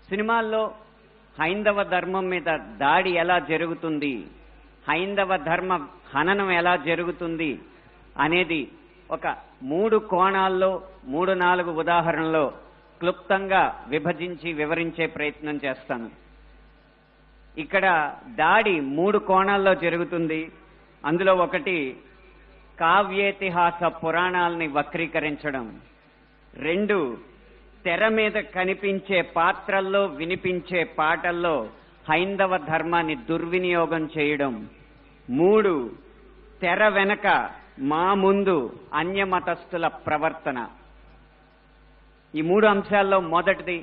సినిమాల్లో హైందవ ధర్మం మీద దాడి ఎలా జరుగుతుంది, హైందవ ధర్మ హననం ఎలా జరుగుతుంది అనేది ఒక 3 కోణాల్లో 3-4 ఉదాహరణలో క్లుప్తంగా విభజించి వివరించే ప్రయత్నం చేస్తాను. ఇక్కడ దాడి 3 కోణాల్లో జరుగుతుంది. అందులో ఒకటి కావ్యేతిహాస పురాణాలని వక్రీకరించడం, 2 తెర మీద కనిపించే పాత్రల్లో వినిపించే పాటల్లో హైందవ ధర్మాన్ని దుర్వినియోగం చేయడం, 3 తెర వెనక మా ముందు అన్యమతస్థుల ప్రవర్తన. ఈ 3 అంశాల్లో మొదటిది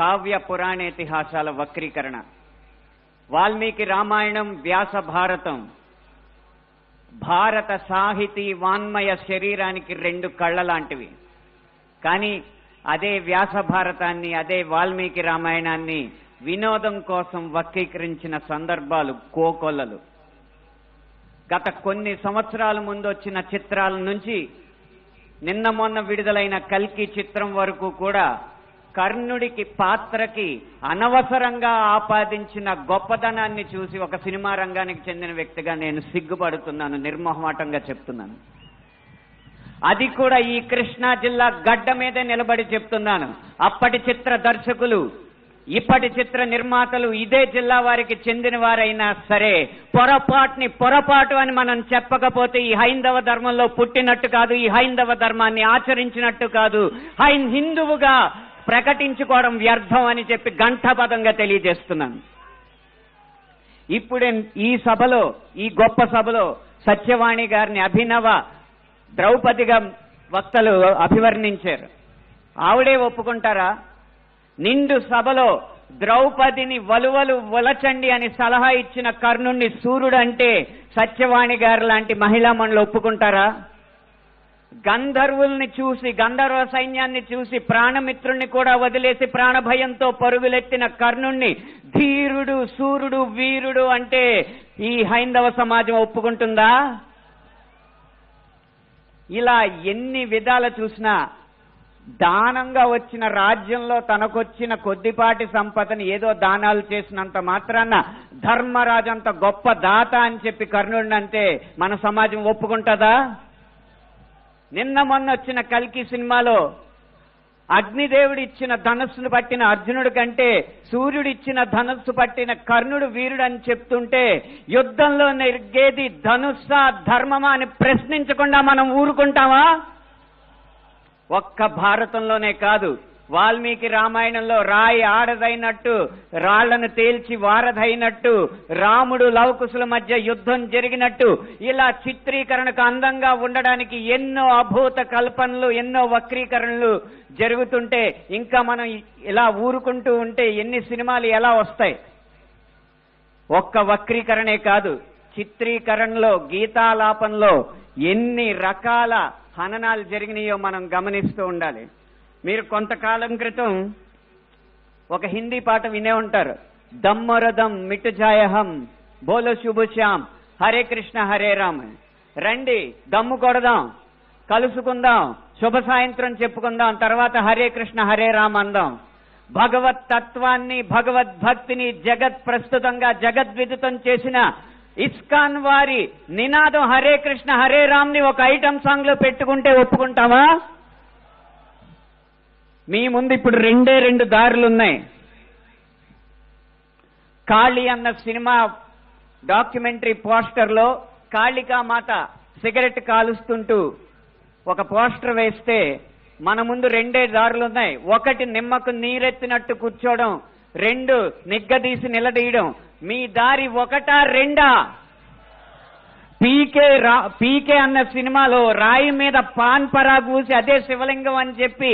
కావ్య పురాణేతిహాసాల వక్రీకరణ. వాల్మీకి రామాయణం, వ్యాస భారతం భారత సాహితీ వాన్మయ శరీరానికి 2 కళ్ళ లాంటివి. కానీ అదే వ్యాస భారతాన్ని, అదే వాల్మీకి రామాయణాన్ని వినోదం కోసం వక్రీకరించిన సందర్భాలు కోకొల్లలు. గత కొన్ని సంవత్సరాల ముందు వచ్చిన చిత్రాల నుంచి నిన్న మొన్న విడుదలైన కల్కి చిత్రం వరకు కూడా కర్ణుడికి పాత్రకి అనవసరంగా ఆపాదించిన గొప్పదనాన్ని చూసి ఒక సినిమా రంగానికి చెందిన వ్యక్తిగా నేను సిగ్గుపడుతున్నాను, నిర్మోహమాటంగా చెప్తున్నాను. అది కూడా ఈ కృష్ణా జిల్లా గడ్డ మీదే నిలబడి చెప్తున్నాను. అప్పటి చిత్ర దర్శకులు, ఇప్పటి చిత్ర నిర్మాతలు ఇదే జిల్లా వారికి చెందిన వారైనా సరే పొరపాటు అని మనం చెప్పకపోతే ఈ హైందవ ధర్మంలో పుట్టినట్టు కాదు, ఈ హైందవ ధర్మాన్ని ఆచరించినట్టు కాదు, హిందువుగా ప్రకటించుకోవడం వ్యర్థం అని చెప్పి ఘంటాపథంగా తెలియజేస్తున్నాను. ఇప్పుడే ఈ సభలో, ఈ గొప్ప సభలో సత్యవాణి గారిని అభినవ ద్రౌపదిగా వక్తలు అభివర్ణించారు. ఆవిడే ఒప్పుకుంటారా? నిండు సభలో ద్రౌపదిని వలువలు వలచండి అని సలహా ఇచ్చిన కర్ణుణ్ణి సూర్యుడు అంటే సత్యవాణి గారు లాంటి మహిళా మండలి ఒప్పుకుంటారా? గంధర్వుల్ని చూసి, గంధర్వ సైన్యాన్ని చూసి ప్రాణమిత్రుల్ని కూడా వదిలేసి ప్రాణభయంతో పరుగులెత్తిన కర్ణుణ్ణి ధీరుడు, సూర్యుడు, వీరుడు అంటే ఈ హైందవ సమాజం ఒప్పుకుంటుందా? ఇలా ఎన్ని విధాలు చూసినా దానంగా వచ్చిన రాజ్యంలో తనకొచ్చిన కొద్దిపాటి సంపదని ఏదో దానాలు చేసినంత మాత్రాన ధర్మరాజు అంత గొప్ప దాత అని చెప్పి కర్ణుడిని అంటే మన సమాజం ఒప్పుకుంటుందా? నిన్న మొన్న వచ్చిన కల్కి సినిమాలో అగ్నిదేవుడు ఇచ్చిన ధనస్సును పట్టిన అర్జునుడి కంటే సూర్యుడు ఇచ్చిన ధనస్సు పట్టిన కర్ణుడు వీరుడు అని చెప్తుంటే యుద్ధంలో నెగ్గేది ధనుస్సా ధర్మమా అని ప్రశ్నించకుండా మనం ఊరుకుంటామా? ఒక్క భారతంలోనే కాదు, వాల్మీకి రామాయణంలో రాయి ఆడదైనట్టు, రాళ్లను తేల్చి వారధైనట్టు, రాముడు లవకుశుల మధ్య యుద్ధం జరిగినట్టు, ఇలా చిత్రీకరణకు అందంగా ఉండడానికి ఎన్నో అభూత కల్పనలు, ఎన్నో వక్రీకరణలు జరుగుతుంటే ఇంకా మనం ఇలా ఊరుకుంటూ ఉంటే ఎన్ని సినిమాలు ఎలా వస్తాయి? ఒక్క వక్రీకరణే కాదు, చిత్రీకరణలో, గీతాలాపనలో ఎన్ని రకాల హననాలు జరిగినాయో మనం గమనిస్తూ ఉండాలి. మీరు కొంతకాలం క్రితం ఒక హిందీ పాట వినే ఉంటారు, దమ్మరదం మిటుజాయహం బోలో శుభశ్యామ్ హరే కృష్ణ హరే రామ్. రండి దమ్ము కొడదాం, కలుసుకుందాం, శుభ సాయంత్రం చెప్పుకుందాం, తర్వాత హరే కృష్ణ హరే రామ్ అందాం. భగవత్ తత్వాన్ని, భగవద్భక్తిని జగత్ ప్రస్తుతంగా జగద్విదితం చేసిన ఇస్కాన్ వారి నినాదం హరే కృష్ణ హరే రామ్ ని ఒక ఐటమ్ సాంగ్ లో పెట్టుకుంటే ఒప్పుకుంటామా? మీ ముందు ఇప్పుడు 2 దారులున్నాయి. కాళీ అన్న సినిమా డాక్యుమెంటరీ పోస్టర్లో కాళికామాత సిగరెట్ కాలుస్తుంటూ ఒక పోస్టర్ వేస్తే మన ముందు 2 దారులున్నాయి. ఒకటి నిమ్మకు నీరెత్తినట్టు కూర్చోవడం, 2 నిగ్గదీసి నిలదీయడం. మీ దారి 1, 2? పీకే అన్న సినిమాలో రాయి మీద పాన్ పరాగ్ ఊసి అదే శివలింగం అని చెప్పి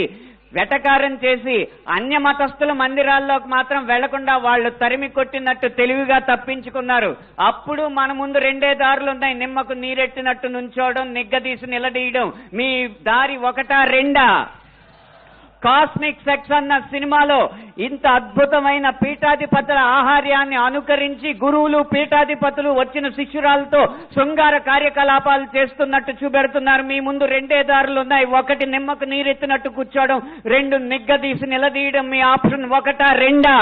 వెటకారం చేసి అన్య మతస్థుల మందిరాల్లోకి మాత్రం వెళ్లకుండా వాళ్ళు తరిమి కొట్టినట్టు తెలివిగా తప్పించుకున్నారు. అప్పుడు మన ముందు 2 దారులు ఉన్నాయి, నిమ్మకు నీరెట్టినట్టు నుంచోవడం, నిగ్గదీసి నిలదీయడం. మీ దారి 1, 2? కాస్మిక్ సెక్స్ అన్న సినిమాలో ఇంత అద్భుతమైన పీఠాధిపతుల ఆహార్యాన్ని అనుకరించి గురువులు పీఠాధిపతులు వచ్చిన శిష్యురాలతో శృంగార కార్యకలాపాలు చేస్తున్నట్టు చూపెడుతున్నారు. మీ ముందు రెండే దారులు ఉన్నాయి. ఒకటి నిమ్మకు నీరెత్తినట్టు కూర్చోవడం, రెండు నిగ్గదీసి నిలదీయడం. మీ ఆప్షన్ ఒకటా రెండా?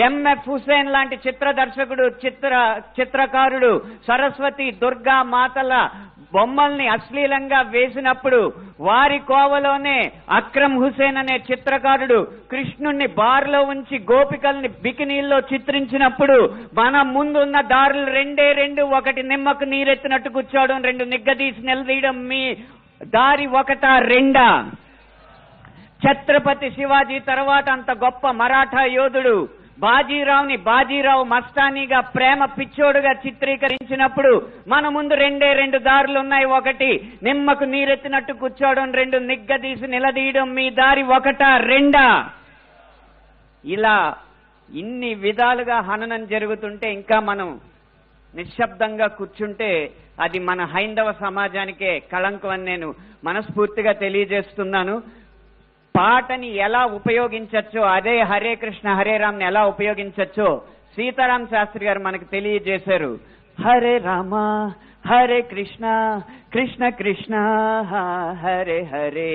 ఎంఎఫ్ హుసేన్ లాంటి చిత్ర దర్శకుడు, చిత్రకారుడు సరస్వతి దుర్గా మాతల బొమ్మల్ని అశ్లీలంగా వేసినప్పుడు వారి కోవలోనే అక్రమ్ హుసేన్ అనే చిత్రకారుడు కృష్ణుణ్ణి బార్లో ఉంచి గోపికల్ని బికినీల్లో చిత్రించినప్పుడు మన ముందున్న దారులు రెండే రెండు. ఒకటి నిమ్మకు నీరెత్తినట్టు కూర్చోవడం, రెండు నిగ్గదీసి నిలదీయడం. మీ దారి ఒకటా రెండా? ఛత్రపతి శివాజీ తర్వాత అంత గొప్ప మరాఠా యోధుడు బాజీరావుని బాజీరావు మస్తానీగా ప్రేమ పిచ్చోడుగా చిత్రీకరించినప్పుడు మన ముందు రెండే రెండు దారులు ఉన్నాయి. ఒకటి నిమ్మకు నీరెత్తినట్టు కూర్చోవడం, రెండు నిగ్గదీసి నిలదీయడం. మీ దారి ఒకటా రెండా? ఇలా ఇన్ని విధాలుగా హననం జరుగుతుంటే ఇంకా మనం నిశ్శబ్దంగా కూర్చుంటే అది మన హైందవ సమాజానికే కళంకం అని నేను మనస్ఫూర్తిగా తెలియజేస్తున్నాను. పాటని ఎలా ఉపయోగించచ్చో, అదే హరే కృష్ణ హరే రామ్ని ఎలా ఉపయోగించచ్చో సీతారాం శాస్త్రి గారు మనకు తెలియజేశారు. హరే రామ హరే కృష్ణ కృష్ణ కృష్ణ హరే హరే.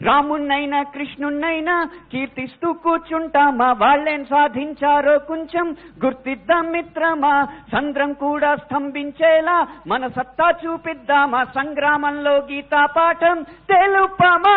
రాముణ్ణైనా కృష్ణుణ్ణైనా కీర్తిస్తూ కూర్చుంటామా? వాళ్ళేం సాధించారో కొంచెం గుర్తిద్దాం మిత్రమా. సంద్రం కూడా స్తంభించేలా మన సత్తా చూపిద్దామా. సంగ్రామంలో గీతా పాఠం తెలుపమా.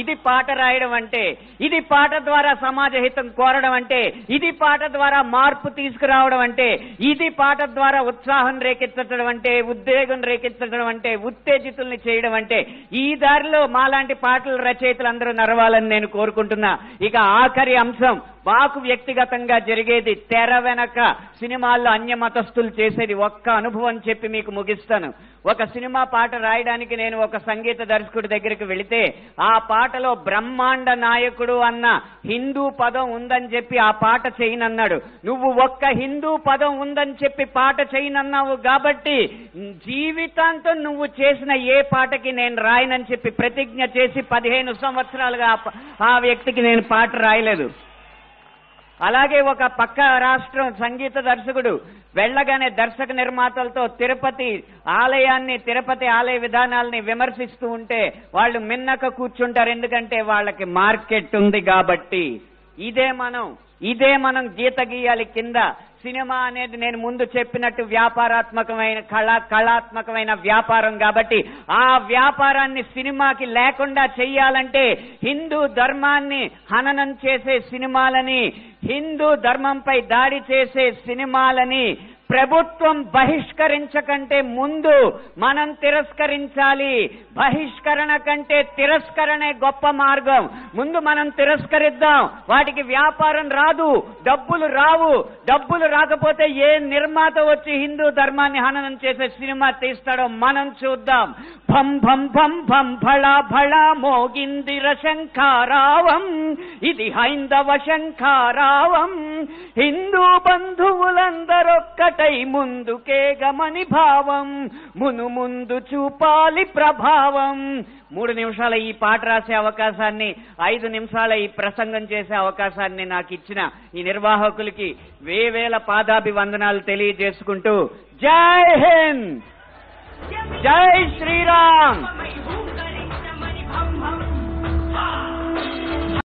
ఇది పాట రాయడం అంటే, ఇది పాట ద్వారా సమాజ హితం కోరడం అంటే, ఇది పాట ద్వారా మార్పు తీసుకురావడం అంటే, ఇది పాట ద్వారా ఉత్సాహం రేకెత్తడం అంటే, ఉద్వేగం రేకెత్తడం అంటే, ఉత్తేజితుల్ని చేయడం అంటే, ఈ దారిలో మాలాంటి పాటల రచయితలు అందరూ నడవాలని నేను కోరుకుంటున్నా. ఇక ఆఖరి అంశం మాకు వ్యక్తిగతంగా జరిగేది, తెర వెనక సినిమాల్లో అన్య మతస్థులు చేసేది ఒక్క అనుభవం చెప్పి మీకు ముగిస్తాను. ఒక సినిమా పాట రాయడానికి నేను ఒక సంగీత దర్శకుడి దగ్గరికి వెళితే ఆ పాటలో బ్రహ్మాండ నాయకుడు అన్న హిందూ పదం ఉందని చెప్పి ఆ పాట చేయనన్నాడు. నువ్వు ఒక్క హిందూ పదం ఉందని చెప్పి పాట చేయనన్నావు కాబట్టి జీవితాంతం నువ్వు చేసిన ఏ పాటకి నేను రాయనని చెప్పి ప్రతిజ్ఞ చేసి 15 సంవత్సరాలుగా ఆ వ్యక్తికి నేను పాట రాయలేదు. అలాగే ఒక పక్క రాష్ట్రం సంగీత దర్శకుడు వెళ్ళగానే దర్శక నిర్మాతలతో తిరుపతి ఆలయ విధానాలని విమర్శిస్తూ ఉంటే వాళ్ళు మిన్నక కూర్చుంటారు. ఎందుకంటే వాళ్ళకి మార్కెట్ ఉంది కాబట్టి. ఇదే మనం గీత గీయాలి కింద. సినిమా అనేది నేను ముందు చెప్పినట్టు వ్యాపారాత్మకమైన కళాత్మకమైన వ్యాపారం కాబట్టి ఆ వ్యాపారాన్ని సినిమాకి లేకుండా చెయ్యాలంటే హిందూ ధర్మాన్ని హననం చేసే సినిమాలని, హిందూ ధర్మంపై దాడి చేసే సినిమాలని ప్రభుత్వం బహిష్కరించకంటే ముందు మనం తిరస్కరించాలి. బహిష్కరణ కంటే తిరస్కరణే గొప్ప మార్గం. ముందు మనం తిరస్కరిద్దాం. వాటికి వ్యాపారం రాదు, డబ్బులు రావు. డబ్బులు రాకపోతే ఏ నిర్మాత వచ్చి హిందూ ధర్మాన్ని హననం చేసే సినిమా తీస్తాడో మనం చూద్దాం. భం భం భం భం భళా భళా మోగిందిర శంఖారావం, ఇది హైందవ శంఖారావం. హిందూ బంధువులందరొక్కటై ముందుకే గమని భావం, ముందు చూపాలి ప్రభావం. 3 నిమిషాల ఈ పాట రాసే అవకాశాన్ని, 5 నిమిషాల ఈ ప్రసంగం చేసే అవకాశాన్ని నాకు ఇచ్చిన ఈ నిర్వాహకులకి వేవేల పాదాభివందనాలు తెలియజేసుకుంటూ జై హింద్, జై శ్రీరామ్.